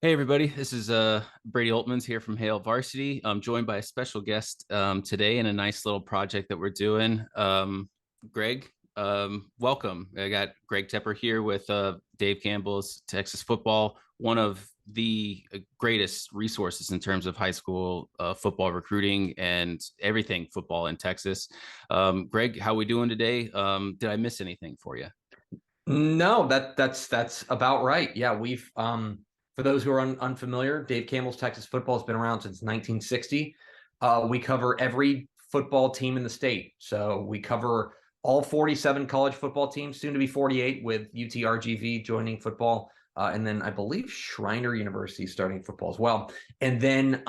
Hey everybody, this is Brady Oltmans here from Hail Varsity. I'm joined by a special guest today in a nice little project that we're doing. Greg, welcome. I got Greg Tepper here with Dave Campbell's Texas football, one of the greatest resources in terms of high school football recruiting and everything football in Texas. Greg, how we doing today? Did I miss anything for you? No, that's about right. Yeah, we've for those who are unfamiliar, Dave Campbell's Texas football has been around since 1960. We cover every football team in the state. So we cover all 47 college football teams, soon to be 48, with UTRGV joining football. And then I believe Shriner University starting football as well. And then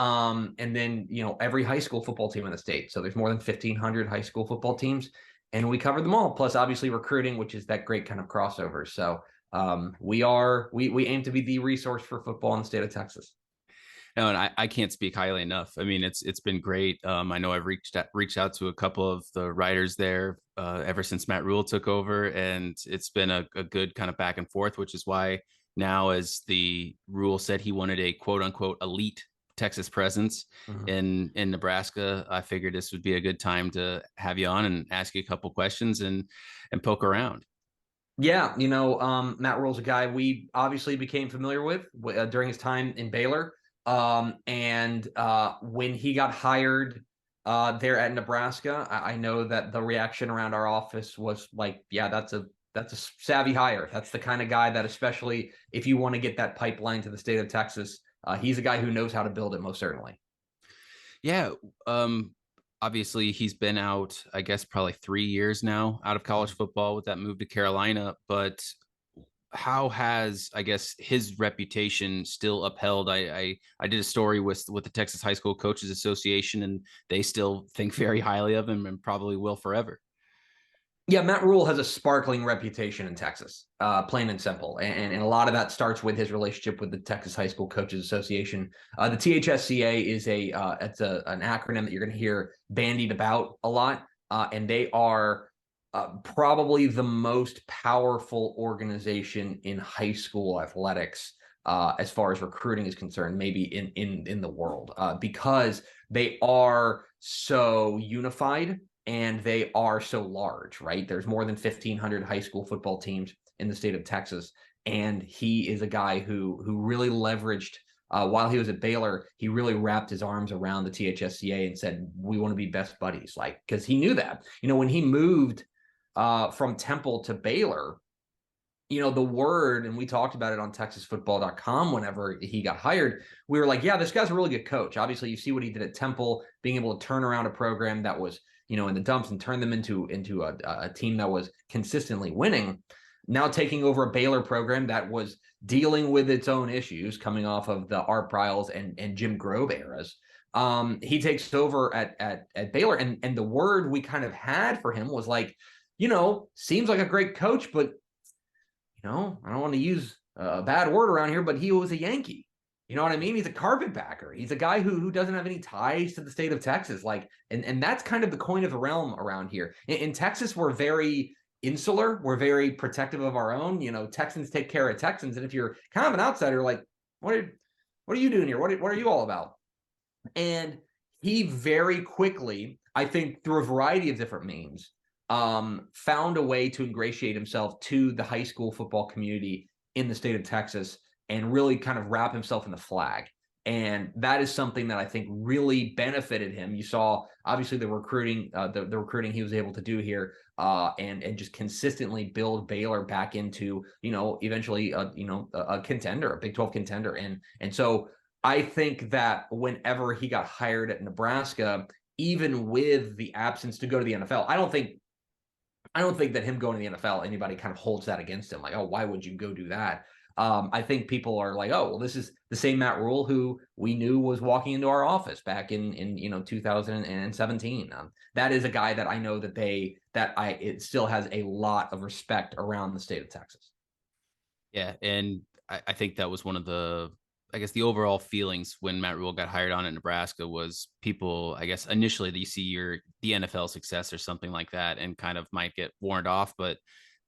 every high school football team in the state. So there's more than 1,500 high school football teams and we covered them all. Plus, obviously, recruiting, which is that great kind of crossover. So we aim to be the resource for football in the state of Texas. No, and I can't speak highly enough. I mean, it's been great. I know I've reached out to a couple of the writers there ever since Matt Rhule took over, and it's been a good kind of back and forth, which is why now, as the Rhule said, he wanted a quote unquote elite Texas presence Mhm. in Nebraska. I figured this would be a good time to have you on and ask you a couple questions and poke around. Yeah, Matt Rhule's a guy we obviously became familiar with during his time in Baylor. And when he got hired there at Nebraska, I know that the reaction around our office was like, yeah, that's a savvy hire. That's the kind of guy that, especially if you want to get that pipeline to the state of Texas, he's a guy who knows how to build it, most certainly. Yeah. Um, Obviously he's been out, I guess, probably 3 years now out of college football with that move to Carolina. But how has, I guess, his reputation still upheld? I did a story with the Texas High School Coaches Association, and they still think very highly of him and probably will forever. Yeah, Matt Rhule has a sparkling reputation in Texas, plain and simple, and a lot of that starts with his relationship with the Texas High School Coaches Association. The THSCA is an acronym that you're going to hear bandied about a lot, and they are probably the most powerful organization in high school athletics. As far as recruiting is concerned, maybe in the world, because they are so unified and they are so large, right? There's more than 1,500 high school football teams in the state of Texas, and he is a guy who really leveraged. While he was at Baylor, he really wrapped his arms around the THSCA and said, "We want to be best buddies." Like, because he knew that, when he moved from Temple to Baylor, the word, and we talked about it on TexasFootball.com whenever he got hired, we were like, yeah, this guy's a really good coach. Obviously, you see what he did at Temple, being able to turn around a program that was, in the dumps and turn them into a team that was consistently winning. Now taking over a Baylor program that was dealing with its own issues coming off of the Art Briles and Jim Grobe eras. He takes over at Baylor, and the word we kind of had for him was like, seems like a great coach, but I don't want to use a bad word around here, but he was a Yankee. You know what I mean? He's a carpetbagger. He's a guy who doesn't have any ties to the state of Texas. Like, and that's kind of the coin of the realm around here. In Texas, we're very insular. We're very protective of our own. Texans take care of Texans. And if you're kind of an outsider, like, what are you doing here? What are you all about? And he very quickly, I think, through a variety of different means, found a way to ingratiate himself to the high school football community in the state of Texas and really kind of wrap himself in the flag. And that is something that I think really benefited him. You saw obviously the recruiting, the recruiting he was able to do here, and just consistently build Baylor back into eventually a contender, a Big 12 contender, and so I think that whenever he got hired at Nebraska, even with the absence to go to the NFL, I don't think that him going to the NFL, anybody kind of holds that against him. Like, oh, why would you go do that? I think people are like, oh, well, this is the same Matt Rhule who we knew was walking into our office back in 2017. That is a guy that I know it still has a lot of respect around the state of Texas. Yeah, and I think that was one of the, I guess, the overall feelings when Matt Rhule got hired on at Nebraska was people, I guess, initially you see the NFL success or something like that and kind of might get warned off, but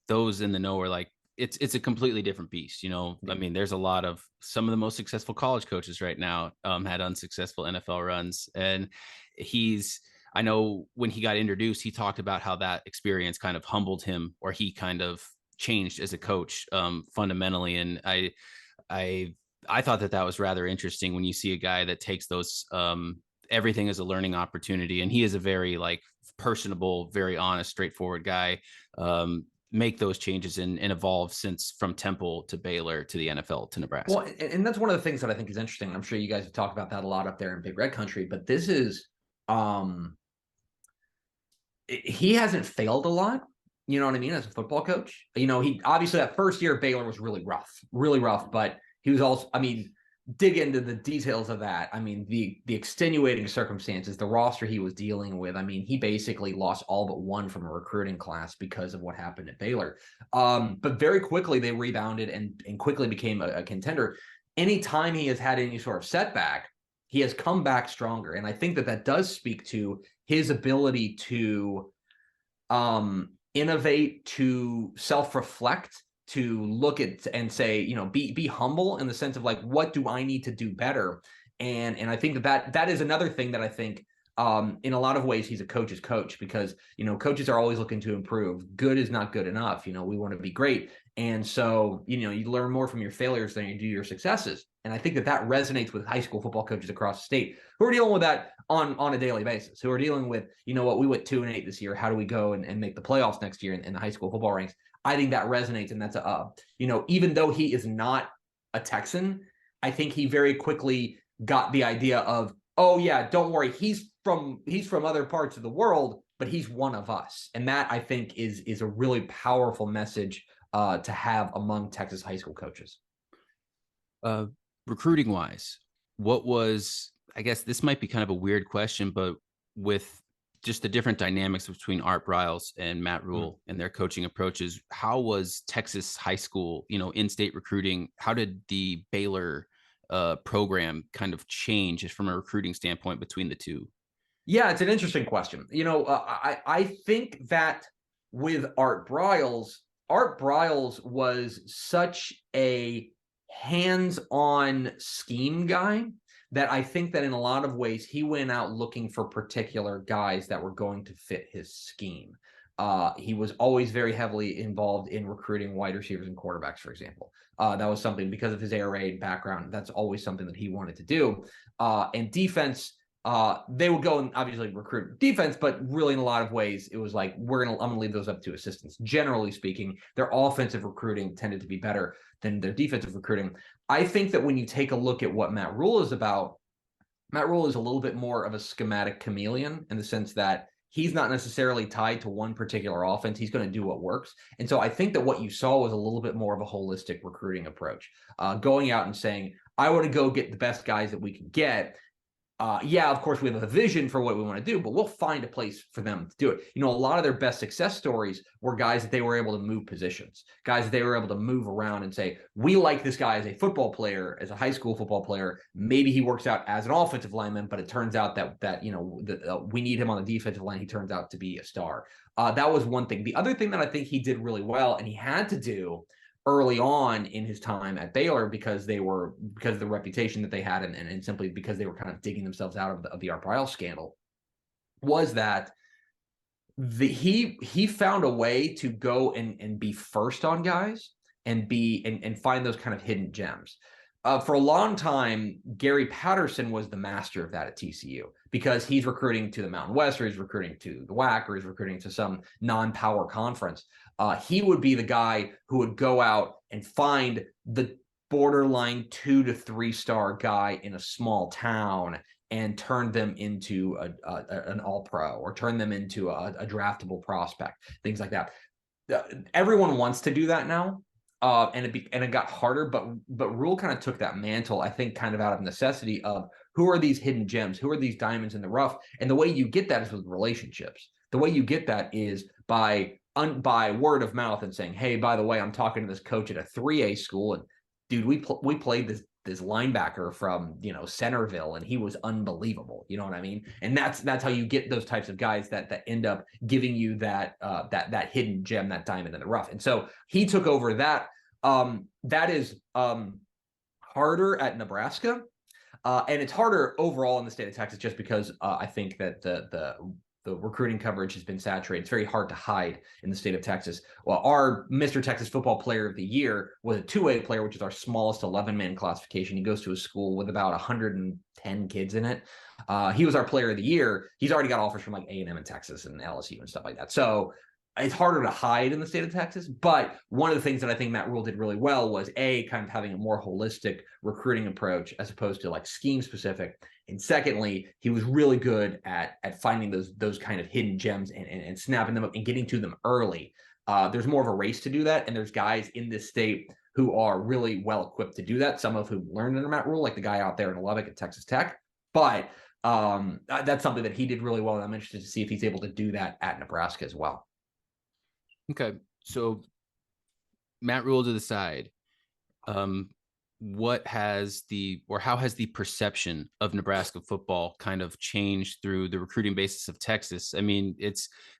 those in the know are like, it's a completely different beast. I mean, there's a lot of some of the most successful college coaches right now had unsuccessful NFL runs, and I know when he got introduced, he talked about how that experience kind of humbled him, or he kind of changed as a coach fundamentally. And I I thought that was rather interesting when you see a guy that takes those everything as a learning opportunity, and he is a very like personable, very honest, straightforward guy. Make those changes and evolve since from Temple to Baylor to the NFL to Nebraska. Well, and that's one of the things that I think is interesting. I'm sure you guys have talked about that a lot up there in Big Red Country, but this is he hasn't failed a lot. You know what I mean? As a football coach, he obviously that first year at Baylor was really rough, but he was also, dig into the details of that. The extenuating circumstances, the roster he was dealing with. He basically lost all but one from a recruiting class because of what happened at Baylor. But very quickly they rebounded and quickly became a contender. Anytime he has had any sort of setback, he has come back stronger. And I think that does speak to his ability to innovate, to self-reflect, to look at and say, be humble in the sense of like, what do I need to do better? And I think that is another thing that I think in a lot of ways he's a coach's coach, because coaches are always looking to improve. Good is not good enough. We want to be great. And so, you learn more from your failures than you do your successes. And I think that resonates with high school football coaches across the state who are dealing with that on a daily basis, who are dealing with, we went 2-8 this year. How do we go and make the playoffs next year in the high school football ranks? I think that resonates. And that's even though he is not a Texan, I think he very quickly got the idea of, oh yeah, don't worry. He's from other parts of the world, but he's one of us. And that I think is a really powerful message to have among Texas high school coaches. Recruiting wise, what was, I guess this might be kind of a weird question, but with just the different dynamics between Art Briles and Matt Rhule and their coaching approaches, how was Texas high school, in-state recruiting? How did the Baylor program kind of change just from a recruiting standpoint between the two? Yeah, it's an interesting question. I think that with Art Briles was such a hands-on scheme guy that I think that in a lot of ways he went out looking for particular guys that were going to fit his scheme. He was always very heavily involved in recruiting wide receivers and quarterbacks, for example. That was something, because of his Air Raid background, that's always something that he wanted to do. And defense, they would go and obviously recruit defense, but really in a lot of ways it was like, I'm gonna leave those up to assistants. Generally speaking, their offensive recruiting tended to be better than their defensive recruiting. I think that when you take a look at what Matt Rhule is about, Matt Rhule is a little bit more of a schematic chameleon in the sense that he's not necessarily tied to one particular offense. He's going to do what works. And so I think that what you saw was a little bit more of a holistic recruiting approach, going out and saying, I want to go get the best guys that we can get. Yeah, of course, we have a vision for what we want to do, but we'll find a place for them to do it. A lot of their best success stories were guys that they were able to move positions, guys that they were able to move around and say, we like this guy as a football player, as a high school football player. Maybe he works out as an offensive lineman, but it turns out that we need him on the defensive line. He turns out to be a star. That was one thing. The other thing that I think he did really well, and he had to do early on in his time at Baylor because of the reputation that they had and simply because they were kind of digging themselves out of the Art Briles scandal, was that he found a way to go and be first on guys and find those kind of hidden gems. For a long time, Gary Patterson was the master of that at TCU because he's recruiting to the Mountain West, or he's recruiting to the WAC, or he's recruiting to some non-power conference. He would be the guy who would go out and find the borderline 2 to 3 star guy in a small town and turn them into an all-pro, or turn them into a draftable prospect, things like that. Everyone wants to do that now. And it got harder, but Rhule kind of took that mantle, I think, kind of out of necessity of who are these hidden gems, who are these diamonds in the rough, and the way you get that is with relationships. The way you get that is by word of mouth and saying, hey, by the way, I'm talking to this coach at a 3A school, and dude, we played this this linebacker from, Centerville, and he was unbelievable. You know what I mean? And that's how you get those types of guys that end up giving you that hidden gem, that diamond in the rough. And so he took over that. That is harder at Nebraska. And it's harder overall in the state of Texas just because I think that the recruiting coverage has been saturated. It's very hard to hide in the state of Texas. Well, our Mr. Texas Football Player of the Year was a two-way player, which is our smallest 11-man classification. He goes to a school with about 110 kids in it. He was our Player of the Year. He's already got offers from like A&M in Texas and LSU and stuff like that. So it's harder to hide in the state of Texas. But one of the things that I think Matt Rhule did really well was kind of having a more holistic recruiting approach as opposed to like scheme specific. And secondly, he was really good at finding those kind of hidden gems and snapping them up and getting to them early. There's more of a race to do that. And there's guys in this state who are really well equipped to do that. Some of whom learned under Matt Rhule, like the guy out there in Lubbock at Texas Tech. But that's something that he did really well. And I'm interested to see if he's able to do that at Nebraska as well. Okay, so Matt Rhule to the side. How has the perception of Nebraska football kind of changed through the recruiting basis of Texas? I mean,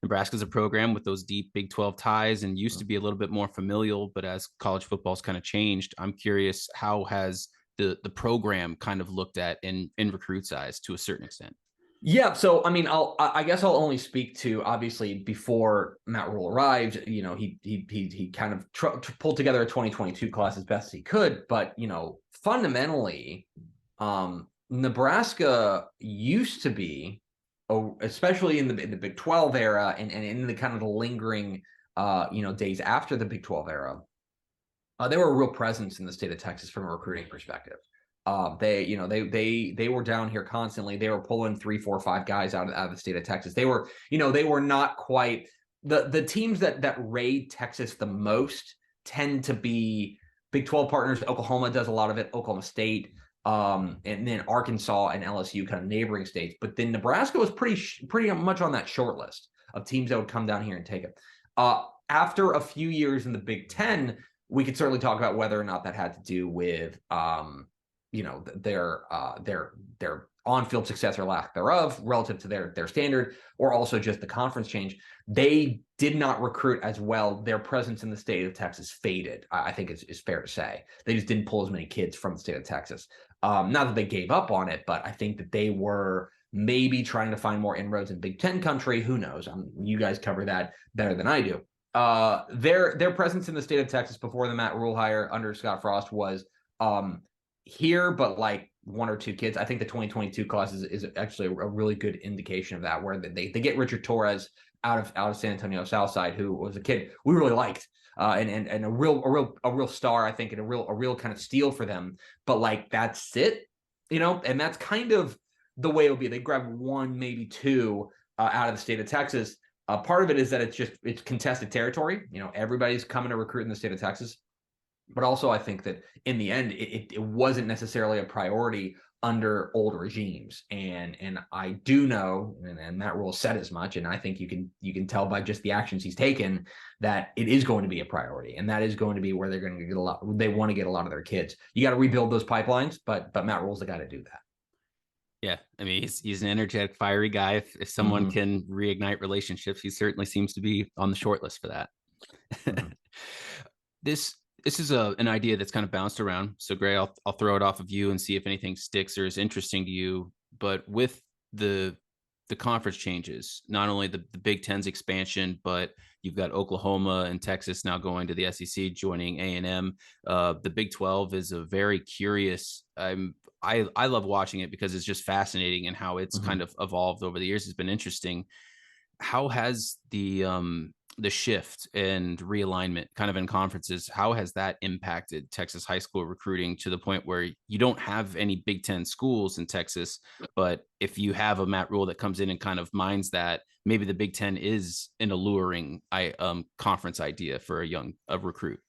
Nebraska's a program with those deep Big 12 ties and used to be a little bit more familial, but as college football's kind of changed, I'm curious, how has the program kind of looked at in recruits' eyes to a certain extent? Yeah, so I mean, I guess I'll only speak to obviously before Matt Rhule arrived. He kind of pulled together a 2022 class as best as he could, but fundamentally, Nebraska used to be, especially in the Big 12 era and in the kind of the lingering days after the Big 12 era, they were a real presence in the state of Texas from a recruiting perspective. They were down here constantly. They were pulling 3, 4, 5 guys out of the state of Texas. They were not quite the teams that raid Texas the most tend to be Big 12 partners. Oklahoma does a lot of it. Oklahoma State, and then Arkansas and LSU, kind of neighboring states. But then Nebraska was pretty much on that short list of teams that would come down here and take it. After a few years in the Big 10, we could certainly talk about whether or not that had to do with their on-field success or lack thereof relative to their standard, or also just the conference change. They did not recruit as well. Their presence in the state of Texas faded, I think is fair to say. They just didn't pull as many kids from the state of Texas. Not that they gave up on it, but I think that they were maybe trying to find more inroads in Big Ten country. Who knows? You guys cover that better than I do. Their presence in the state of Texas before the Matt Rhule hire under Scott Frost was here, but like 1 or 2 kids. I think the 2022 class is actually a really good indication of that, where they get Richard Torres out of San Antonio Southside, who was a kid we really liked, and a real star, I think, and a real kind of steal for them. But like, that's it, and that's kind of the way it'll be. They grab 1, maybe 2 out of the state of Texas. Part of it is that it's contested territory. Everybody's coming to recruit in the state of Texas. But also, I think that in the end, it wasn't necessarily a priority under old regimes. And I do know, and Matt Rhule said as much, and I think you can tell by just the actions he's taken that it is going to be a priority. And that is going to be where they're going to get they want to get a lot of their kids. You got to rebuild those pipelines, but Matt Rhule's the guy to do that. Yeah, I mean, he's an energetic, fiery guy. If someone can reignite relationships, he certainly seems to be on the short list for that. This is an idea that's kind of bounced around. So, Gray, I'll throw it off of you and see if anything sticks or is interesting to you. But with the conference changes, not only the Big Ten's expansion, but you've got Oklahoma and Texas now going to the SEC, joining A&M. The Big 12 is a very curious. I love watching it because it's just fascinating, and how it's kind of evolved over the years has been interesting. How has the shift and realignment kind of in conferences, how has that impacted Texas high school recruiting to the point where you don't have any Big Ten schools in Texas, but if you have a Matt Rhule that comes in and kind of mines that, maybe the Big Ten is an alluring conference idea for a recruit?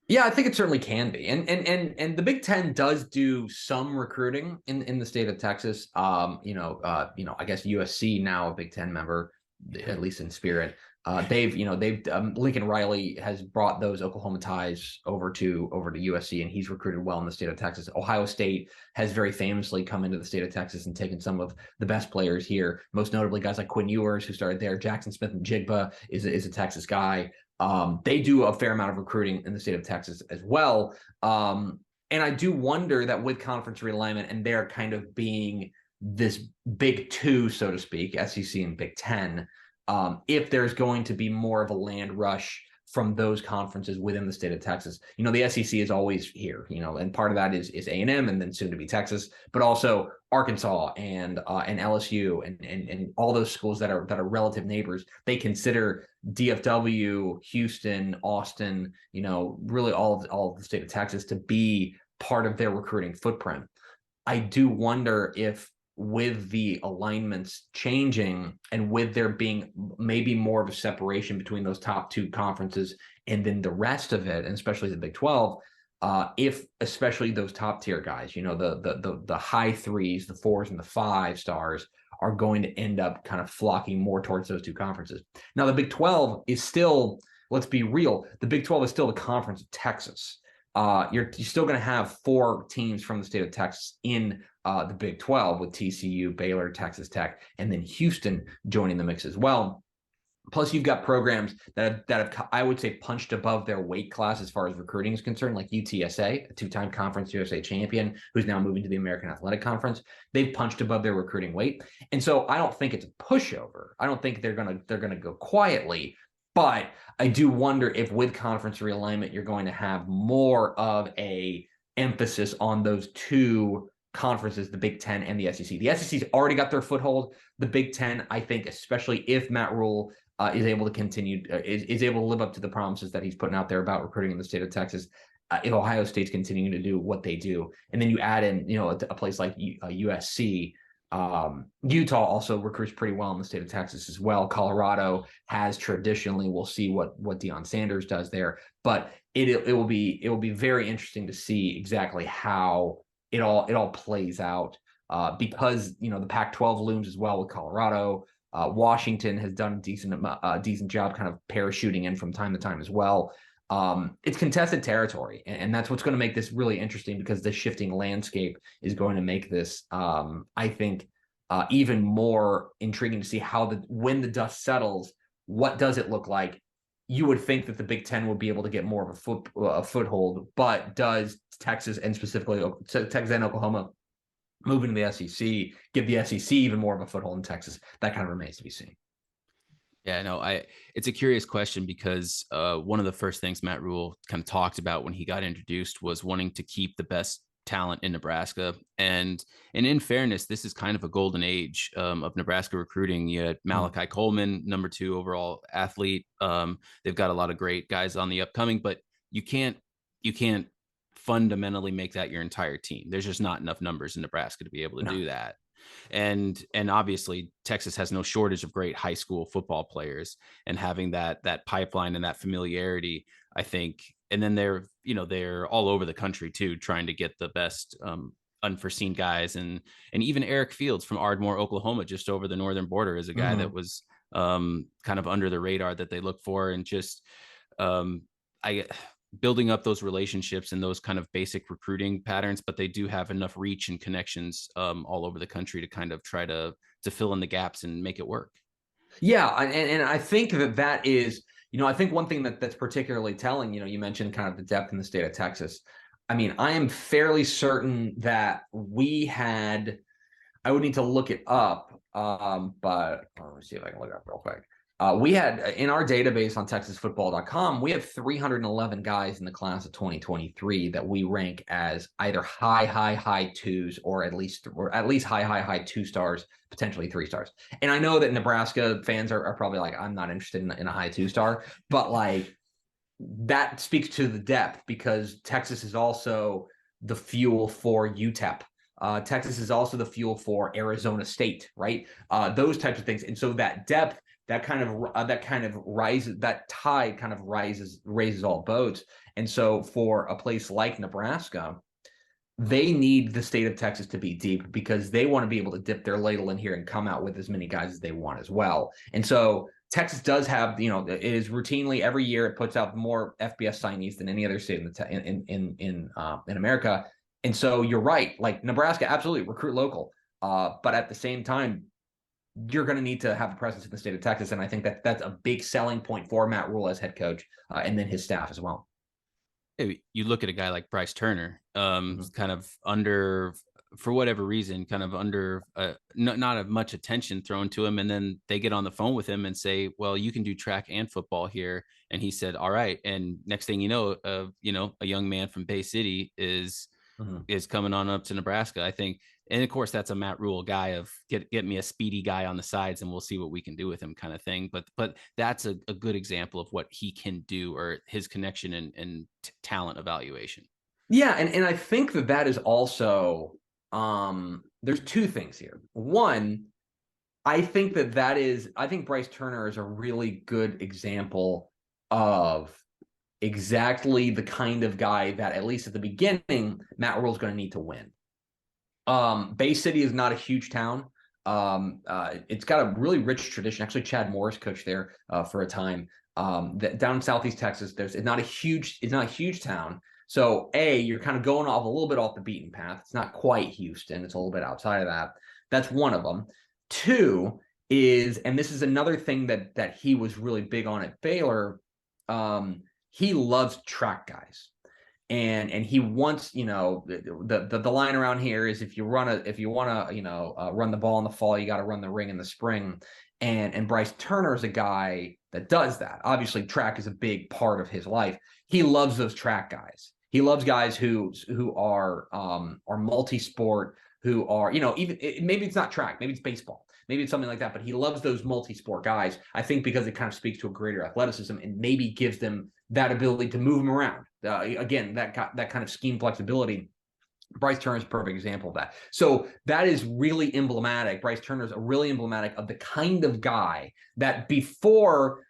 Yeah, I think it certainly can be. And the Big Ten does do some recruiting in the state of Texas. I guess USC now a Big Ten member, at least in spirit. They've Lincoln Riley has brought those Oklahoma ties over to USC, and he's recruited well in the state of Texas. Ohio State has very famously come into the state of Texas and taken some of the best players here, most notably guys like Quinn Ewers, who started there. Jackson Smith and Jigba is a Texas guy. They do a fair amount of recruiting in the state of Texas as well. And I do wonder that with conference realignment and they're kind of being this big two, so to speak, SEC and Big Ten, if there's going to be more of a land rush from those conferences within the state of Texas. The SEC is always here, and part of that is A&M and then soon to be Texas, but also Arkansas and LSU and all those schools that are relative neighbors. They consider DFW, Houston, Austin, really all of the state of Texas to be part of their recruiting footprint. I do wonder if with the alignments changing and with there being maybe more of a separation between those top two conferences and then the rest of it, and especially the Big 12, if especially those top tier guys, the high threes, the fours, and the 5 stars are going to end up kind of flocking more towards those two conferences. Now, the Big 12 is still, let's be real, the Big 12 is still the Conference of Texas. You're still going to have 4 teams from the state of Texas in the Big 12 with TCU, Baylor, Texas Tech, and then Houston joining the mix as well. Plus, you've got programs that have, I would say, punched above their weight class as far as recruiting is concerned, like UTSA, a 2-time Conference USA champion, who's now moving to the American Athletic Conference. They've punched above their recruiting weight, and so I don't think it's a pushover. I don't think they're gonna go quietly. But I do wonder if with conference realignment, you're going to have more of a emphasis on those two conferences, the Big Ten and the SEC. The SEC's already got their foothold. The Big Ten, I think, especially if Matt Rhule is able to continue, is able to live up to the promises that he's putting out there about recruiting in the state of Texas, if Ohio State's continuing to do what they do. And then you add in, a place like USC, Utah also recruits pretty well in the state of Texas as well. Colorado has traditionally, we'll see what Deion Sanders does there, but it will be very interesting to see exactly how it all plays out, because the Pac-12 looms as well with Colorado. Washington has done a decent job kind of parachuting in from time to time as well. It's contested territory, and that's what's going to make this really interesting, because the shifting landscape is going to make this, I think, even more intriguing to see how when the dust settles, what does it look like? You would think that the Big Ten would be able to get more of a foothold, but does Texas and specifically Texas and Oklahoma moving to the SEC give the SEC even more of a foothold in Texas? That kind of remains to be seen. Yeah, no, it's a curious question, because one of the first things Matt Rhule kind of talked about when he got introduced was wanting to keep the best talent in Nebraska. And in fairness, this is kind of a golden age of Nebraska recruiting. You had Malachi Coleman, number 2 overall athlete. They've got a lot of great guys on the upcoming, but you can't fundamentally make that your entire team. There's just not enough numbers in Nebraska to be able to do that. And obviously Texas has no shortage of great high school football players, and having that pipeline and that familiarity, I think. And then they're all over the country too, trying to get the best unforeseen guys. And even Eric Fields from Ardmore, Oklahoma, just over the northern border, is a guy that was kind of under the radar that they look for. And just building up those relationships and those kind of basic recruiting patterns, but they do have enough reach and connections all over the country to kind of try to fill in the gaps and make it work. Yeah. And I think that is, I think one thing that's particularly telling, you mentioned kind of the depth in the state of Texas. I mean, I am fairly certain that I would need to look it up, but let me see if I can look it up real quick. We had in our database on TexasFootball.com, we have 311 guys in the class of 2023 that we rank as either high 2s or at least high 2 stars, potentially 3 stars. And I know that Nebraska fans are probably like, I'm not interested in a high 2 star, but like that speaks to the depth, because Texas is also the fuel for UTEP. Texas is also the fuel for Arizona State, right? Those types of things. And so that depth, that tide kind of raises all boats. And so for a place like Nebraska, they need the state of Texas to be deep, because they want to be able to dip their ladle in here and come out with as many guys as they want as well. And so Texas does have, it is routinely every year it puts out more FBS signees than any other state in America. And so you're right, like Nebraska, absolutely recruit local. But at the same time, you're going to need to have a presence in the state of Texas. And I think that that's a big selling point for Matt Rhule as head coach, and then his staff as well. You look at a guy like Bryce Turner, Mm-hmm. kind of under, for whatever reason, kind of under, not much attention thrown to him. And then they get on the phone with him and say, well, you can do track and football here. And he said, all right. And next thing you know, a young man from Bay City is coming on up to Nebraska. I think, and of course that's a Matt Rhule guy of get me a speedy guy on the sides and we'll see what we can do with him kind of thing. But that's a good example of what he can do, or his connection and talent evaluation. Yeah, and I think that is also, there's two things here. One, I think I think Bryce Turner is a really good example of exactly the kind of guy that, at least at the beginning, Matt Rhule is going to need to win. Bay City is not a huge town. It's got a really rich tradition. Actually, Chad Morris coached there for a time. Down in Southeast Texas, it's not a huge town. So you're kind of going off a little bit off the beaten path. It's not quite Houston. It's a little bit outside of that. That's one of them. Two is, and this is another thing that he was really big on at Baylor. He loves track guys. And he wants, the line around here is if you want to run the ball in the fall, you got to run the ring in the spring. And Bryce Turner is a guy that does that. Obviously, track is a big part of his life. He loves those track guys. He loves guys who are multi-sport, who are, even maybe it's not track, maybe it's baseball, maybe it's something like that, but he loves those multi-sport guys. I think because it kind of speaks to a greater athleticism and maybe gives them that ability to move them around. Again, that kind of scheme flexibility. Bryce Turner is a perfect example of that. So that is really emblematic. Bryce Turner is really emblematic of the kind of guy that before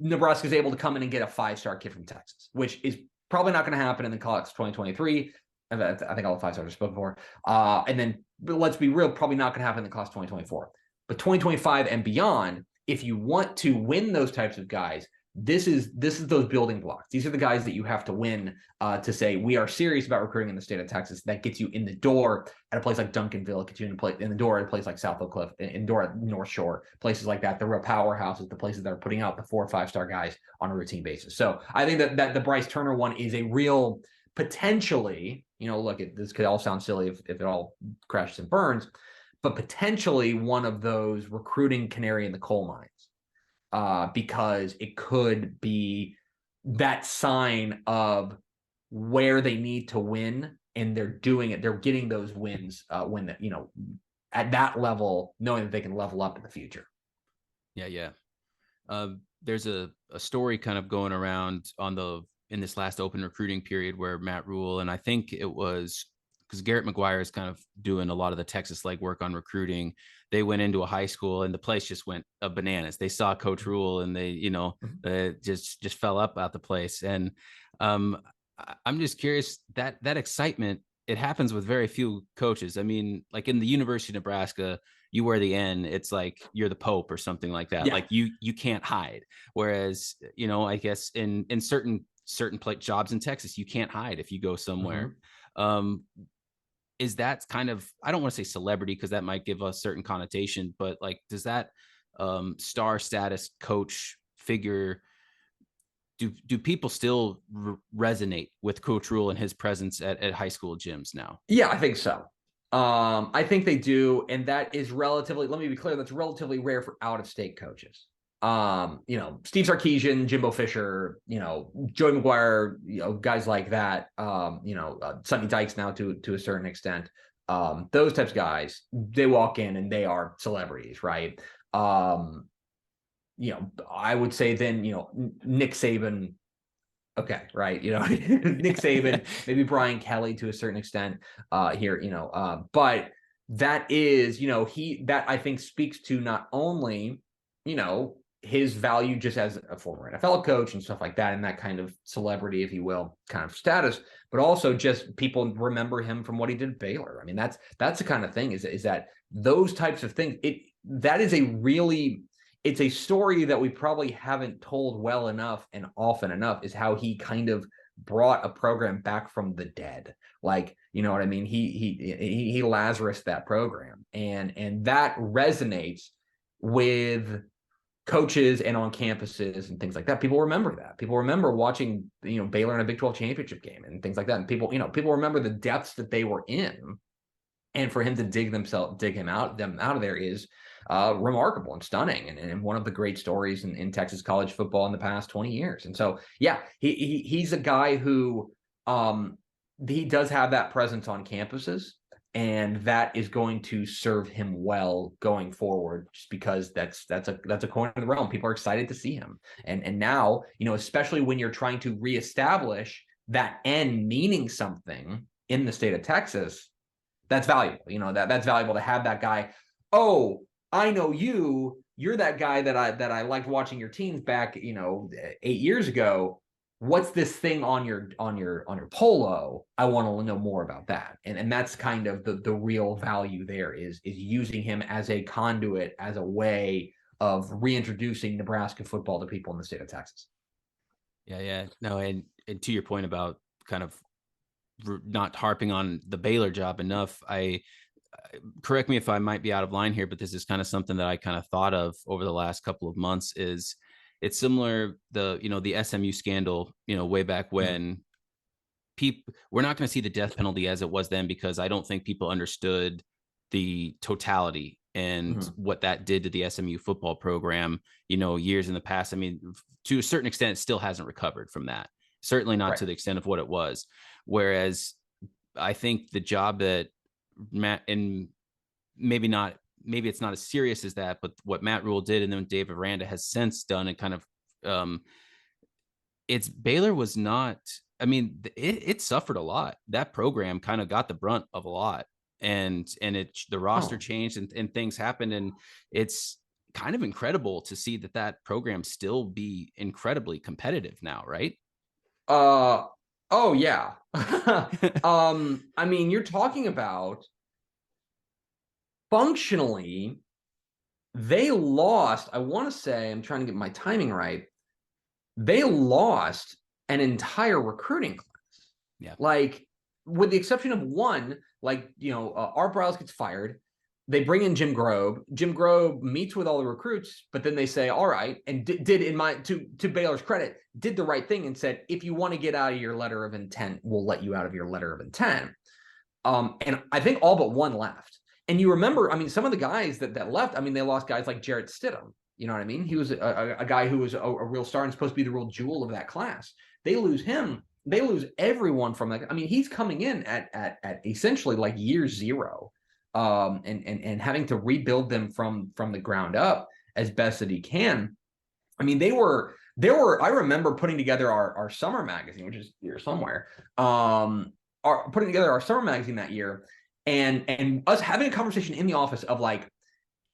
Nebraska is able to come in and get a 5-star kid from Texas, which is probably not going to happen in the class 2023. I think all the 5-stars are spoken for. And then, but let's be real, probably not going to happen in the class 2024. But 2025 and beyond, if you want to win those types of guys, this is those building blocks. These are the guys that you have to win to say we are serious about recruiting in the state of Texas. That gets you in the door at a place like Duncanville, gets you in the door at a place like South Oak Cliff, in the door at North Shore, places like that. The real powerhouses, the places that are putting out the 4 or 5-star guys on a routine basis. So I think that the Bryce Turner one is a real potentially, look, this could all sound silly if it all crashes and burns, but potentially one of those recruiting canary in the coal mines. Because it could be that sign of where they need to win, and they're doing it. They're getting those wins when at that level, knowing that they can level up in the future. Yeah. There's a story kind of going around in this last open recruiting period where Matt Rhule, and I think it was because Garrett McGuire is kind of doing a lot of the Texas legwork on recruiting. They went into a high school and the place just went bananas. They saw Coach Rhule and they, just fell up out the place. And I'm just curious that excitement, it happens with very few coaches. I mean, like in the University of Nebraska, you wear the N, it's like you're the Pope or something like that. Yeah. Like you can't hide. Whereas, I guess in certain jobs in Texas, you can't hide if you go somewhere. Mm-hmm. Is that kind of, I don't want to say celebrity because that might give a certain connotation, but like, does that star status coach figure, do people still resonate with Coach Rhule and his presence at high school gyms now? Yeah, I think so. I think they do. And that is relatively, let me be clear, that's relatively rare for out-of-state coaches. Steve Sarkisian, Jimbo Fisher, Joey McGuire, guys like that, Sonny Dykes now to a certain extent, those types of guys, they walk in and they are celebrities, right? I would say then, Nick Saban, okay, right? Nick Saban, maybe Brian Kelly to a certain extent here, but that is, that I think speaks to not only, his value just as a former NFL coach and stuff like that, and that kind of celebrity, if you will, kind of status, but also just people remember him from what he did at Baylor. I mean, that's the kind of thing is that those types of things, that is it's a story that we probably haven't told well enough and often enough, is how he kind of brought a program back from the dead. Like, you know what I mean? He Lazarus that program, and that resonates with coaches and on campuses and things like that. People remember that. People remember watching, Baylor in a Big 12 championship game and things like that. And people remember the depths that they were in. And for him to dig them out of there is remarkable and stunning, and one of the great stories in Texas college football in the past 20 years. And so, yeah, he's a guy who he does have that presence on campuses, and that is going to serve him well going forward, just because that's a corner of the realm. People are excited to see him, and now, especially when you're trying to reestablish that N meaning something in the state of Texas. That's valuable. That's valuable to have that guy. Oh, I know you. You're that guy that I liked watching your teams back, 8 years ago. What's this thing on your polo? I want to know more about that. And that's kind of the real value there, is using him as a conduit, as a way of reintroducing Nebraska football to people in the state of Texas. Yeah. No, and to your point about kind of not harping on the Baylor job enough, correct me if I might be out of line here, but this is kind of something that I kind of thought of over the last couple of months. Is it's similar, the SMU scandal, way back when. We're not going to see the death penalty as it was then, because I don't think people understood the totality and what that did to the SMU football program, years in the past. I mean, to a certain extent, it still hasn't recovered from that. Certainly not to the extent of what it was. Whereas I think the job that Matt, and maybe it's not as serious as that, but what Matt Rhule did, and then Dave Aranda has since done, and kind of, it's Baylor was not, I mean, it suffered a lot. That program kind of got the brunt of a lot, and the roster changed, and things happened. And it's kind of incredible to see that program still be incredibly competitive now, right? Oh yeah. I mean, you're talking about functionally, they lost, I want to say, I'm trying to get my timing right. They lost an entire recruiting class. Yeah. Like, with the exception of one, like, Art Briles gets fired. They bring in Jim Grobe. Jim Grobe meets with all the recruits, but then they say, all right, and did to Baylor's credit, did the right thing and said, if you want to get out of your letter of intent, we'll let you out of your letter of intent. And I think all but one left. And you remember, I mean, some of the guys that left, I mean, they lost guys like Jarrett Stidham. You know what I mean? He was a guy who was a real star and supposed to be the real jewel of that class. They lose him. They lose everyone from that. I mean, he's coming in at essentially like year zero. And having to rebuild them from the ground up as best that he can. I mean, there were. I remember putting together our summer magazine, which is here somewhere. Putting together our summer magazine that year, and us having a conversation in the office of like,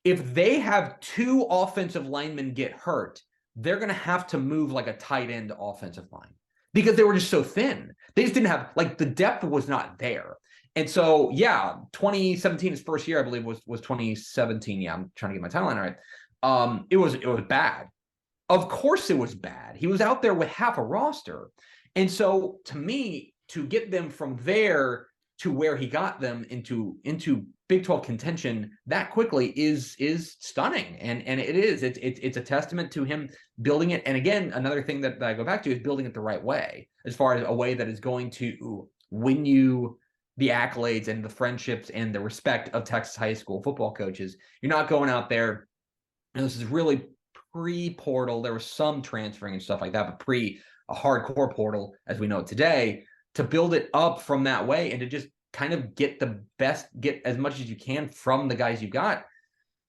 if they have two offensive linemen get hurt, they're going to have to move like a tight end offensive line, because they were just so thin. They just didn't have, like, the depth was not there. And so, yeah, 2017, his first year, I believe, was 2017. Yeah, I'm trying to get my timeline right. It was bad. Of course it was bad. He was out there with half a roster. And so, to me, to get them from there to where he got them into Big 12 contention that quickly is stunning. And it's a testament to him building it. And again, another thing that I go back to is building it the right way, as far as a way that is going to win you the accolades and the friendships and the respect of Texas high school football coaches. You're not going out there, and this is really pre-portal. There was some transferring and stuff like that, but pre a hardcore portal as we know it today, to build it up from that way and to just kind of get as much as you can from the guys you got.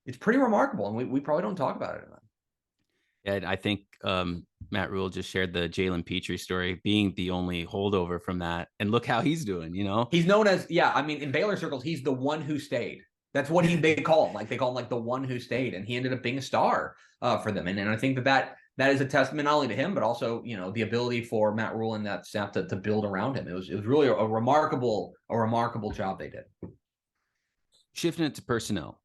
It's pretty remarkable, and we probably don't talk about it enough. Yeah, I think Matt Rhule just shared the Jalen Petrie story, being the only holdover from that, and look how he's doing. He's known as, I mean, in Baylor circles, he's the one who stayed. That's what they call him. Like, they call him like the one who stayed, and he ended up being a star for them. And I think that is a testament not only to him, but also, the ability for Matt Rhule and that staff to build around him. It was really a remarkable job they did. Shifting it to personnel.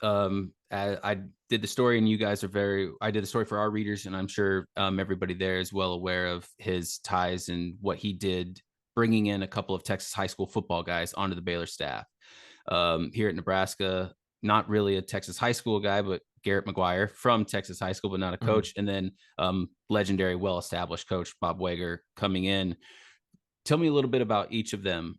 I did the story, and you guys are I did the story for our readers, and I'm sure everybody there is well aware of his ties and what he did, bringing in a couple of Texas high school football guys onto the Baylor staff. Here at Nebraska, not really a Texas high school guy, but Garrett McGuire from Texas high school, but not a coach. And then legendary, well-established coach Bob Wager coming in. Tell me a little bit about each of them.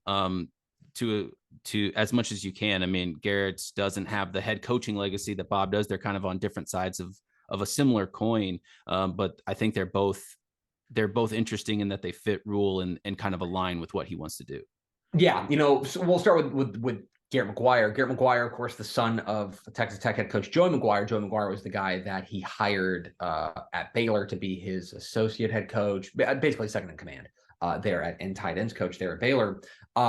To as much as you can. I mean, Garrett doesn't have the head coaching legacy that Bob does. They're kind of on different sides of a similar coin, but I think they're both interesting in that they fit Rhule and kind of align with what he wants to do. Yeah, so we'll start with Garrett McGuire. Garrett McGuire, of course, the son of Texas Tech head coach Joey McGuire. Joey McGuire was the guy that he hired at Baylor to be his associate head coach, basically second in command there and tight ends coach there at Baylor.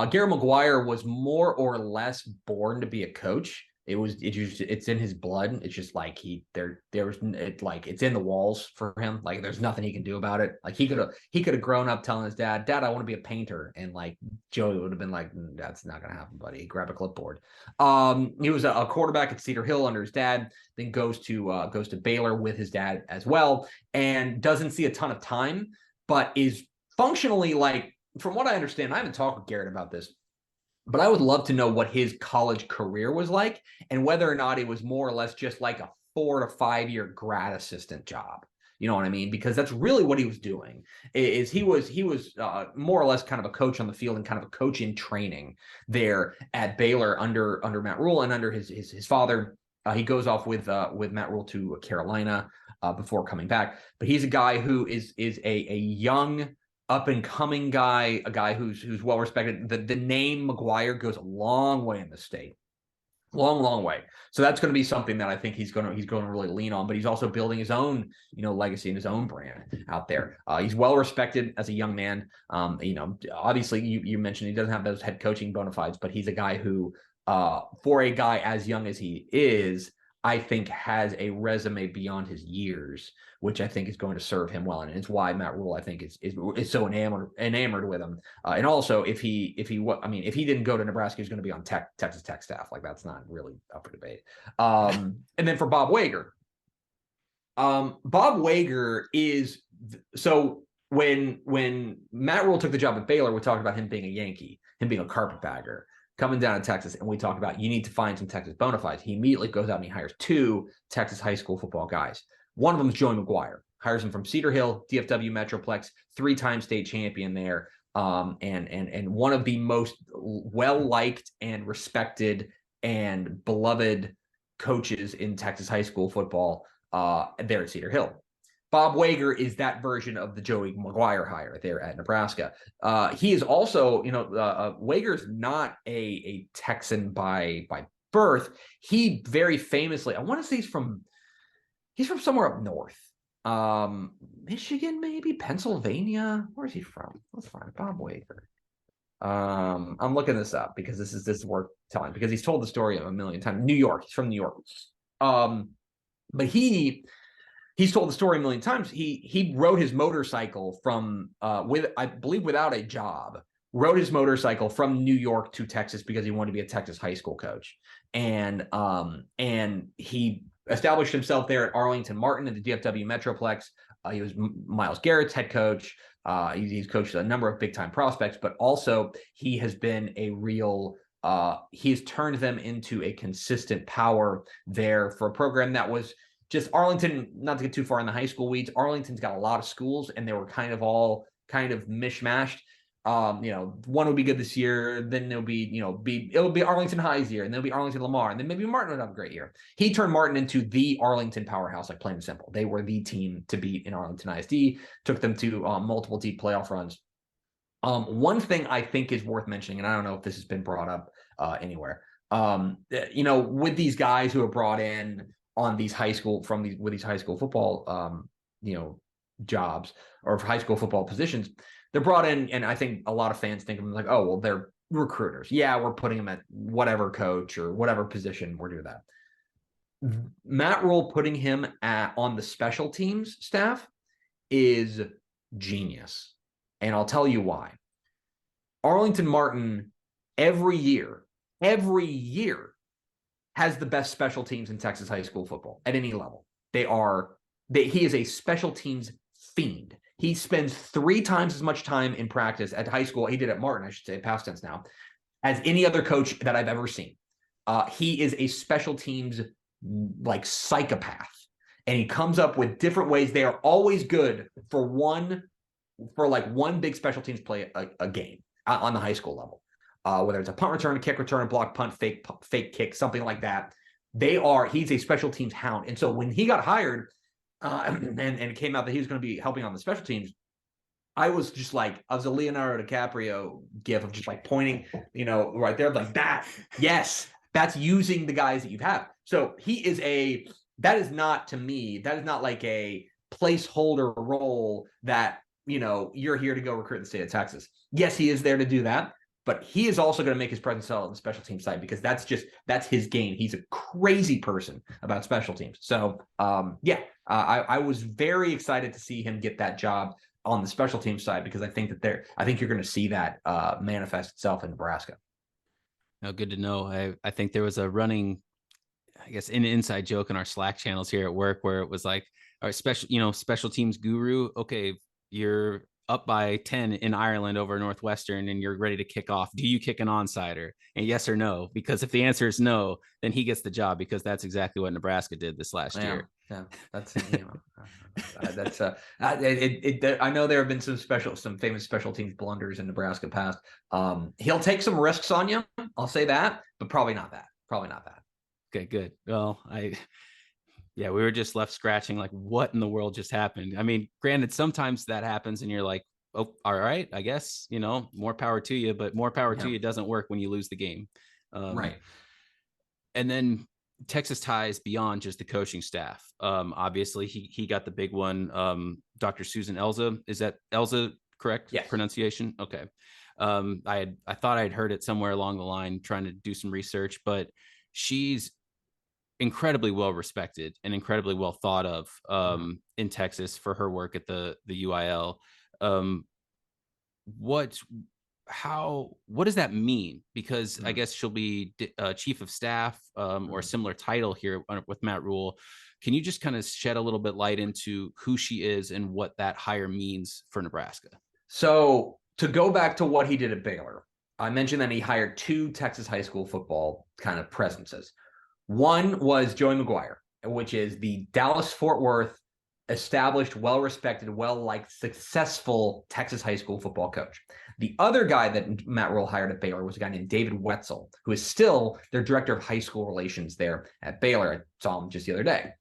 Garrett McGuire was more or less born to be a coach. It's in his blood. It's just like it's in the walls for him. Like there's nothing he can do about it. Like he could have grown up telling his dad, I want to be a painter. And like Joey would have been like, that's not going to happen, buddy. Grab a clipboard. He was a quarterback at Cedar Hill under his dad, then goes to Baylor with his dad as well, and doesn't see a ton of time, but is functionally, like, from what I understand, I haven't talked with Garrett about this, but I would love to know what his college career was like and whether or not it was more or less just like a 4 to 5 year grad assistant job. You know what I mean? Because that's really what he was doing. Is he was more or less kind of a coach on the field and kind of a coach in training there at Baylor under Matt Rhule and under his father. He goes off with Matt Rhule to Carolina before coming back. But he's a guy who is a young up and coming guy, a guy who's well respected. The name McGuire goes a long way in the state, long way. So that's going to be something that I think he's going to really lean on. But he's also building his own legacy and his own brand out there. He's well respected as a young man. Obviously you mentioned he doesn't have those head coaching bona fides, but he's a guy who, for a guy as young as he is, I think has a resume beyond his years, which I think is going to serve him well. And it's why Matt Rhule, I think, is so enamored with him. And also, if he didn't go to Nebraska, he's going to be on Texas Tech staff. Like, that's not really up for debate. And then for Bob Wager, is so when Matt Rhule took the job at Baylor, we talked about him being a Yankee, him being a carpetbagger coming down to Texas, and we talked about you need to find some Texas bona fides. He immediately goes out and he hires 2 Texas high school football guys. One of them is Joey McGuire. Hires him from Cedar Hill, DFW Metroplex, 3-time state champion there, and one of the most well-liked and respected and beloved coaches in Texas high school football there at Cedar Hill. Bob Wager is that version of the Joey McGuire hire there at Nebraska. He is also, Wager's not a Texan by birth. He very famously, I want to say he's from somewhere up north. Michigan, maybe Pennsylvania. Where's he from? Let's find it. Bob Wager. I'm looking this up because this is worth telling because he's told the story a million times. New York. He's from New York. But he's told the story a million times. He rode his motorcycle from I believe without a job, rode his motorcycle from New York to Texas because he wanted to be a Texas high school coach. And he established himself there at Arlington Martin in the DFW Metroplex. He was Myles Garrett's head coach. He's coached a number of big time prospects, but also he has been a real he's turned them into a consistent power there for a program that was just Arlington, not to get too far in the high school weeds. Arlington's got a lot of schools, and they were kind of all mishmashed. One would be good this year, then it'll be Arlington High's year, and there'll be Arlington Lamar, and then maybe Martin would have a great year. He turned Martin into the Arlington powerhouse, like plain and simple. They were the team to beat in Arlington ISD, took them to multiple deep playoff runs. One thing I think is worth mentioning, and I don't know if this has been brought up anywhere, with these guys who are brought in on these high school with these high school football jobs or high school football positions, they're brought in, and I think a lot of fans think of them like, oh well, they're recruiters. Yeah, we're putting them at whatever coach or whatever position, we're doing that. Matt Rhule putting him on the special teams staff is genius, and I'll tell you why. Arlington Martin every year has the best special teams in Texas high school football at any level. He is a special teams fiend. He spends 3 times as much time in practice at high school. He did at Martin, I should say, past tense now, as any other coach that I've ever seen. He is a special teams like psychopath, and he comes up with different ways. They are always good for one big special teams play a game on the high school level. Whether it's a punt return, a kick return, a block punt, fake kick, something like that. He's a special teams hound. And so when he got hired, and it came out that he was going to be helping on the special teams, I was a Leonardo DiCaprio gif of just like pointing, right there, like that. Yes, that's using the guys that you have. So that is not like a placeholder role that, you're here to go recruit the state of Texas. Yes, he is there to do that, but he is also going to make his presence felt on the special team side because that's his game. He's a crazy person about special teams. So, I was very excited to see him get that job on the special team side because I think you're going to see that manifest itself in Nebraska. No, good to know. I think there was a running, I guess, an inside joke in our Slack channels here at work where it was like, our special teams guru. Okay, you're up by 10 in Ireland over Northwestern and you're ready to kick off. Do you kick an onside and yes or no? Because if the answer is no, then he gets the job because that's exactly what Nebraska did this last year. Yeah, that's I know there have been some famous special teams blunders in Nebraska past. He'll take some risks on you, I'll say that, but probably not that. Okay, good. Well, we were just left scratching like, what in the world just happened? I mean, granted, sometimes that happens and you're like, oh, all right, I guess, more power to you, but more power to you doesn't work when you lose the game. Right. And then Texas ties beyond just the coaching staff. Obviously, he got the big one. Dr. Susan Elza. Is that Elza correct? Yes. Pronunciation? Okay. I thought I'd heard it somewhere along the line trying to do some research, but she's incredibly well respected and incredibly well thought of in Texas for her work at the UIL. What does that mean? Because I guess she'll be chief of staff or a similar title here with Matt Rhule. Can you just kind of shed a little bit light into who she is and what that hire means for Nebraska? So to go back to what he did at Baylor, I mentioned that he hired 2 Texas high school football kind of presences. One was Joey McGuire, which is the Dallas-Fort Worth established, well-respected, well-liked, successful Texas high school football coach. The other guy that Matt Rhule hired at Baylor was a guy named David Wetzel, who is still their director of high school relations there at Baylor. I saw him just the other day.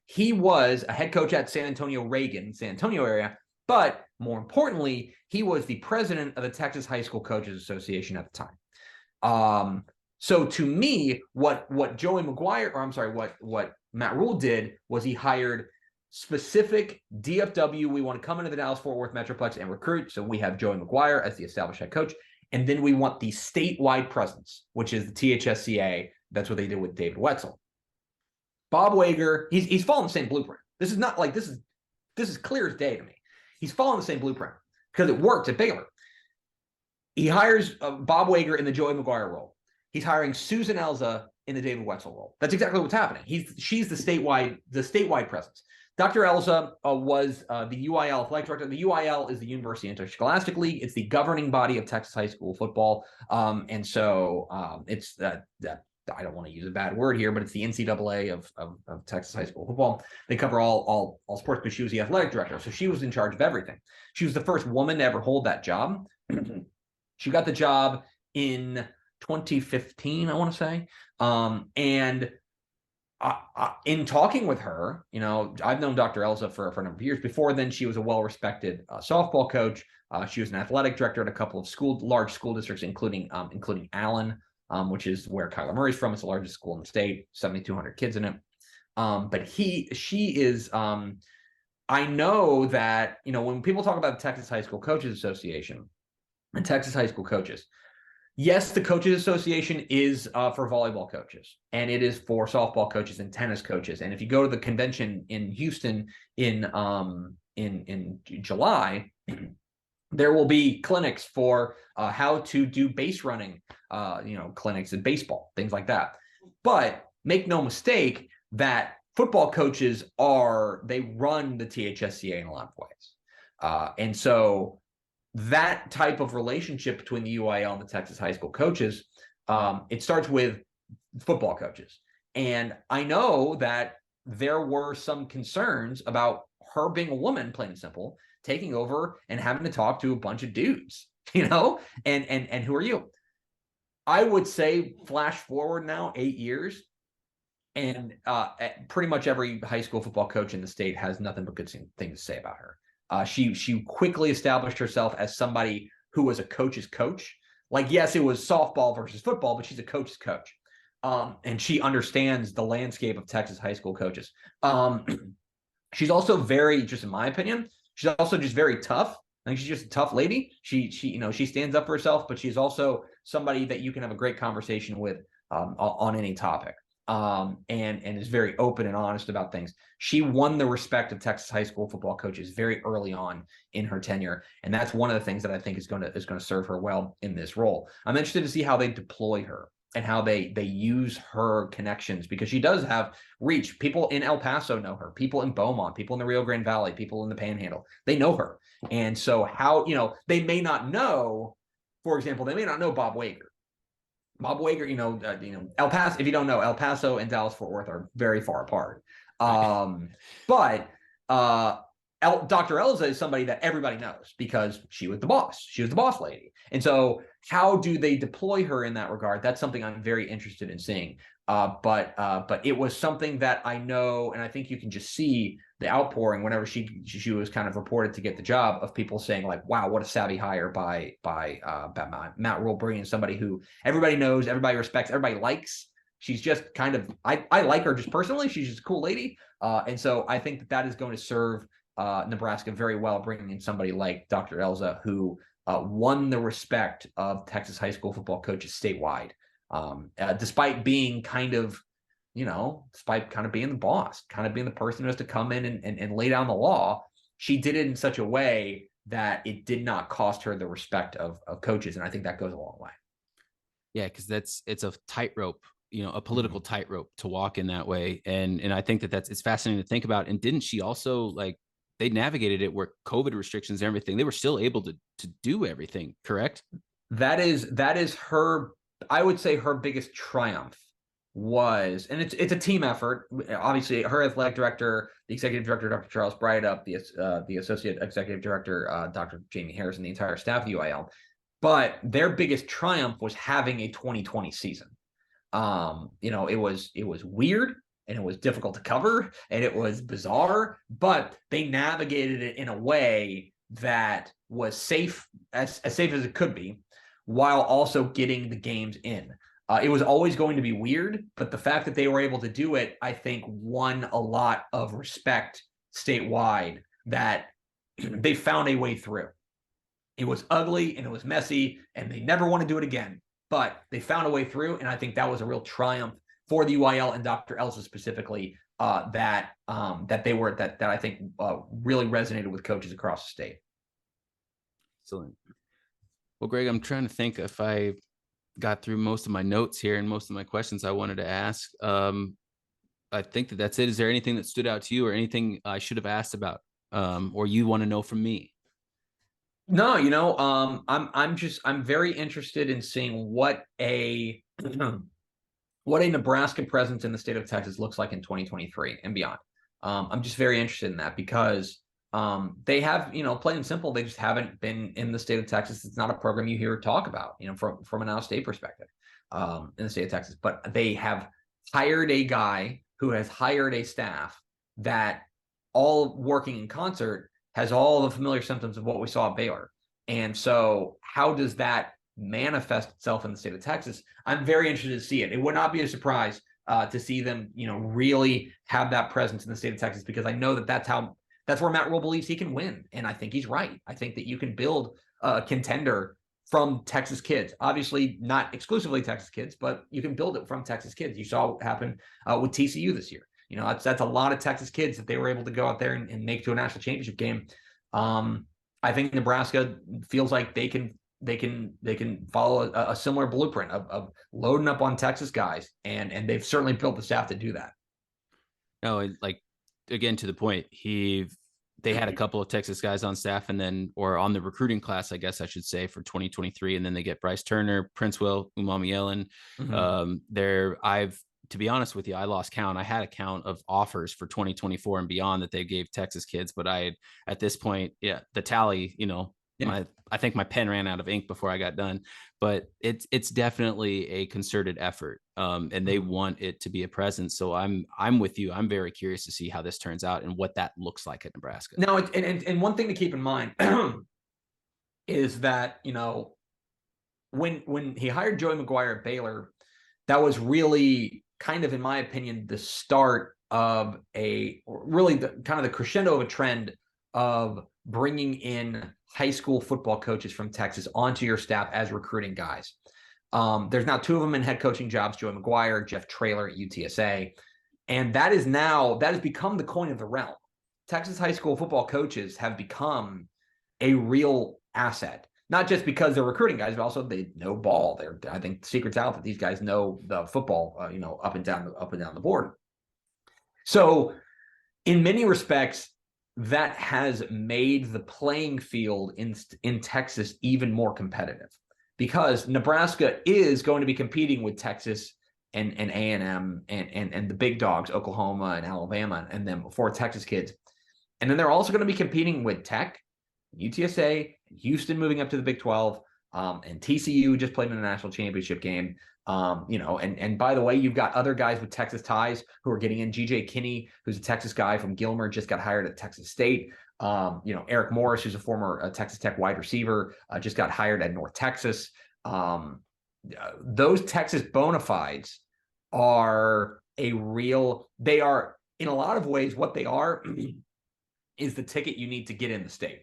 He was a head coach at San Antonio area, but more importantly, he was the president of the Texas High School Coaches Association at the time. So to me, what Matt Rhule did was he hired specific DFW. We want to come into the Dallas-Fort Worth Metroplex and recruit. So we have Joey McGuire as the established head coach. And then we want the statewide presence, which is the THSCA. That's what they did with David Wetzel. Bob Wager, he's following the same blueprint. This is not like this is clear as day to me. He's following the same blueprint because it worked at Baylor. He hires Bob Wager in the Joey McGuire role. He's hiring Susan Elza in the David Wetzel role. That's exactly what's happening. She's the statewide presence. Dr. Elza was the UIL athletic director. The UIL is the University Interscholastic League. It's the governing body of Texas high school football. It's I don't want to use a bad word here, but it's the NCAA of Texas high school football. They cover all sports, but she was the athletic director. So she was in charge of everything. She was the first woman to ever hold that job. She got the job in 2015, I want to say. And in talking with her, I've known Dr. Elza for a number of years. Before then, she was a well-respected softball coach. She was an athletic director at a couple of large school districts, including Allen, which is where Kyler Murray's from. It's the largest school in the state, 7,200 kids in it. But she is. I know that when people talk about the Texas High School Coaches Association and Texas high school coaches. Yes, the Coaches Association is for volleyball coaches, and it is for softball coaches and tennis coaches. And if you go to the convention in Houston in July, there will be clinics for how to do base running, clinics in baseball, things like that. But make no mistake that football coaches they run the THSCA in a lot of ways. And so that type of relationship between the UIL and the Texas high school coaches, it starts with football coaches. And I know that there were some concerns about her being a woman, plain and simple, taking over and having to talk to a bunch of dudes, and who are you? I would say flash forward now 8 years, and pretty much every high school football coach in the state has nothing but good things to say about her. She quickly established herself as somebody who was a coach's coach. Like, yes, it was softball versus football, but she's a coach's coach. And she understands the landscape of Texas high school coaches. She's also very, just in my opinion, she's also just very tough. I think she's just a tough lady. She stands up for herself, but she's also somebody that you can have a great conversation with on any topic. And is very open and honest about things. She won the respect of Texas high school football coaches very early on in her tenure, and that's one of the things that I think is going to serve her well in this role. I'm interested to see how they deploy her and how they use her connections, because she does have reach. People in El Paso know her, people in Beaumont, people in the Rio Grande Valley, people in the Panhandle, they know her. And so how, they may not know, for example, they may not know Bob Wager. Bob Wager, El Paso, if you don't know, El Paso and Dallas-Fort Worth are very far apart. But Dr. Elza is somebody that everybody knows because she was the boss. She was the boss lady. And so how do they deploy her in that regard? That's something I'm very interested in seeing. But it was something that I know, and I think you can just see the outpouring whenever she was kind of reported to get the job, of people saying like, wow, what a savvy hire by Matt Rhule, bringing somebody who everybody knows, everybody respects, everybody likes. She's just kind of, I like her just personally. She's just a cool lady. And so I think that is going to serve Nebraska very well, bringing in somebody like Dr. Elza, who won the respect of Texas high school football coaches statewide, despite being despite kind of being the boss, kind of being the person who has to come in and lay down the law. She did it in such a way that it did not cost her the respect of coaches. And I think that goes a long way. Yeah, because it's a tightrope, a political tightrope to walk in that way. And I think it's fascinating to think about. And didn't she also, like, they navigated it where COVID restrictions and everything, they were still able to do everything, correct? That is her, I would say her biggest triumph was, and it's a team effort. Obviously, her athletic director, the executive director, Dr. Charles Brydup, the associate executive director, Dr. Jamie Harris, and the entire staff of UIL. But their biggest triumph was having a 2020 season. It was weird, and it was difficult to cover, and it was bizarre, but they navigated it in a way that was safe, as safe as it could be, while also getting the games in. It was always going to be weird, but the fact that they were able to do it, I think, won a lot of respect statewide, that they found a way through. It was ugly and it was messy, and they never want to do it again, but they found a way through. And I think that was a real triumph for the UIL and Dr. Elza specifically, that I think really resonated with coaches across the state. Excellent. Well, Greg, I'm trying to think if I got through most of my notes here and most of my questions I wanted to ask. I think that's it. Is there anything that stood out to you, or anything I should have asked about, or you want to know from me? No, I'm very interested in seeing what a Nebraska presence in the state of Texas looks like in 2023 and beyond. I'm just very interested in that, because they have, plain and simple, they just haven't been in the state of Texas. It's not a program you hear talk about, from an out-of-state perspective, in the state of Texas. But they have hired a guy who has hired a staff that, all working in concert, has all the familiar symptoms of what we saw at Baylor. And so how does that manifest itself in the state of Texas? I'm very interested to see it. It would not be a surprise to see them, really have that presence in the state of Texas, because I know that's where Matt Rhule believes he can win. And I think he's right. I think that you can build a contender from Texas kids. Obviously not exclusively Texas kids, but you can build it from Texas kids. You saw what happened with TCU this year. That's a lot of Texas kids that they were able to go out there and make to a national championship game. I think Nebraska feels like they can they can follow a similar blueprint of loading up on Texas guys, and they've certainly built the staff to do that. No, like again to the point, they had a couple of Texas guys on staff, and then or on the recruiting class, I guess I should say, for 2023, and then they get Bryce Turner, Prince Will, Umami Ellen. I've to be honest with you, I lost count. I had a count of offers for 2024 and beyond that they gave Texas kids, but at this point, yeah, the tally, I think my pen ran out of ink before I got done, but it's definitely a concerted effort, and they want it to be a presence. So I'm with you. I'm very curious to see how this turns out and what that looks like at Nebraska. Now, and one thing to keep in mind is that when he hired Joey McGuire at Baylor, that was really kind of, in my opinion, the start of kind of the crescendo of a trend of bringing in high school football coaches from Texas onto your staff as recruiting guys. There's now 2 of them in head coaching jobs, Joey McGuire, Jeff Traylor at UTSA. And that has become the coin of the realm. Texas high school football coaches have become a real asset, not just because they're recruiting guys, but also they know ball. I think the secret's out that these guys know the football, up and down the board. So in many respects, that has made the playing field in Texas even more competitive, because Nebraska is going to be competing with Texas and A&M and the big dogs, Oklahoma and Alabama, and then for Texas kids. And then they're also going to be competing with Tech, UTSA, Houston moving up to the Big 12, and TCU just played in a national championship game. And by the way, you've got other guys with Texas ties who are getting in. GJ Kinney, who's a Texas guy from Gilmer, just got hired at Texas State. Eric Morris, who's a former Texas Tech wide receiver, just got hired at North Texas. Those Texas bona fides are they are in a lot of ways what they are is the ticket you need to get in the state.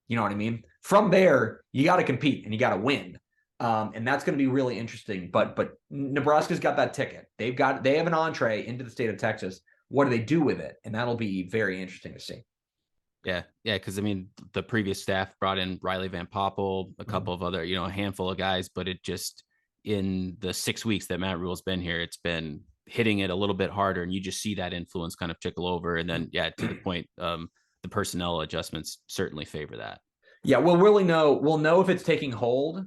You know what I mean? From there, you got to compete and you got to win. And that's going to be really interesting. But Nebraska's got that ticket. They have an entree into the state of Texas. What do they do with it? And that'll be very interesting to see. Yeah. Because I mean, the previous staff brought in Riley Van Poppel, a couple of other, a handful of guys, but it just in the 6 weeks that Matt Rhule's been here, it's been hitting it a little bit harder, and you just see that influence kind of trickle over. And then, to the point, the personnel adjustments certainly favor that. Yeah, we'll know if it's taking hold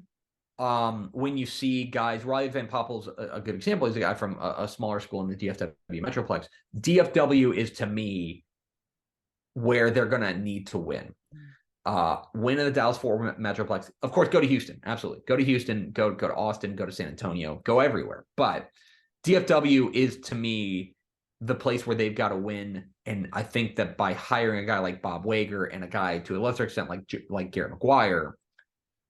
when you see guys. Riley Van Poppel's a good example. He's a guy from a smaller school in the DFW Metroplex. DFW is, to me, where they're going to need to win. Win in the Dallas-Fort Worth Metroplex. Of course, go to Houston. Absolutely. Go to Houston, go to Austin, go to San Antonio, go everywhere. But DFW is, to me, the place where they've got to win. And I think that by hiring a guy like Bob Wager and a guy to a lesser extent like Garrett McGuire,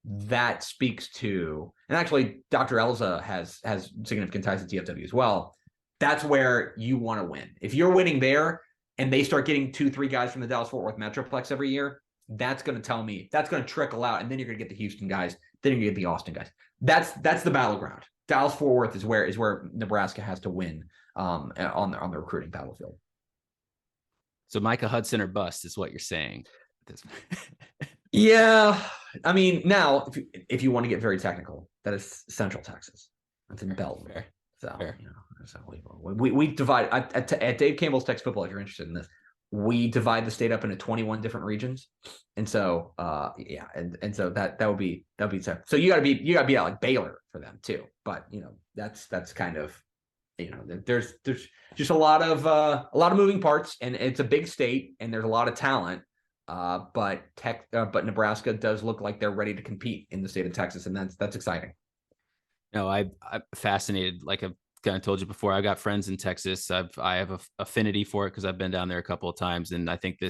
that speaks to, and actually Dr. Elza has significant ties to DFW as well. That's where you want to win. If you're winning there and they start getting 2-3 guys from the Dallas-Fort Worth Metroplex every year, that's going to tell me, that's going to trickle out. And then you're going to get the Houston guys. Then you're going to get the Austin guys. That's the battleground. Dallas-Fort Worth is where Nebraska has to win on the recruiting battlefield. So Micah Hudson or bust is what you're saying. Yeah. I mean, now, if you want to get very technical, that is Central Texas. That's in Belton. Fair. So, Fair. We divide at Dave Campbell's Texas Football, if you're interested in this, we divide the state up into 21 different regions. And so, and so that'd be tough. So you gotta be out like Baylor for them too. But that's kind of, there's just a lot of moving parts, and it's a big state and there's a lot of talent. But Nebraska does look like they're ready to compete in the state of Texas, and that's exciting. No, I'm fascinated. Like I've kind of told you before, I got friends in Texas. I have an affinity for it because I've been down there a couple of times, and I think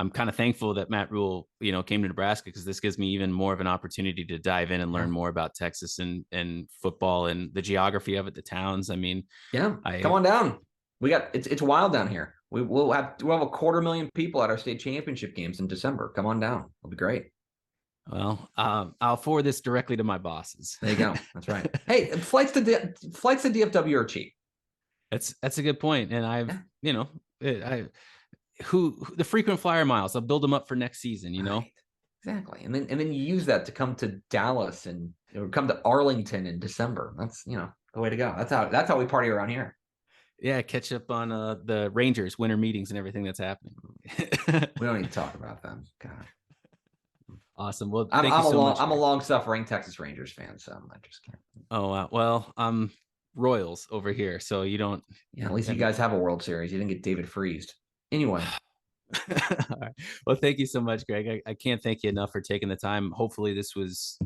I'm kind of thankful that Matt Rhule, came to Nebraska, because this gives me even more of an opportunity to dive in and learn more about Texas and football and the geography of it, the towns. I mean, come on down. It's wild down here. We'll have 250,000 people at our state championship games in December. Come on down. It'll be great. Well, I'll forward this directly to my bosses. There you go. That's right. Hey, flights to DFW are cheap. That's a good point. And the frequent flyer miles, I'll build them up for next season, Right. Exactly. And then you use that to come to Dallas and or come to Arlington in December. That's, the way to go. That's how we party around here. Yeah, catch up on the Rangers winter meetings and everything that's happening. We don't need to talk about them. God. Awesome. Well, I'm thank you I'm a so long much, I'm a Greg. long suffering Texas Rangers fan, so I just can't. Oh, wow. Well, I'm Royals over here, so you don't. Yeah, at least you I mean, guys have a World Series. You didn't get David Freezed. Anyway, all right. Well, thank you so much, Greg. I can't thank you enough for taking the time. Hopefully, this was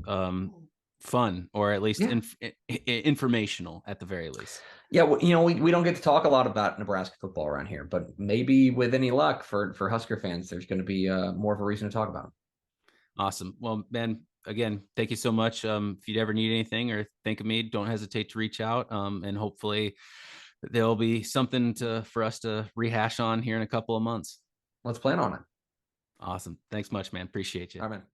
fun, or at least yeah. informational at the very least. Yeah, well, we don't get to talk a lot about Nebraska football around here, but maybe with any luck for Husker fans, there's going to be more of a reason to talk about them. Awesome. Well, man, again, thank you so much. If you ever need anything or think of me, don't hesitate to reach out. And hopefully there'll be something for us to rehash on here in a couple of months. Let's plan on it. Awesome. Thanks much, man. Appreciate you. All right, man.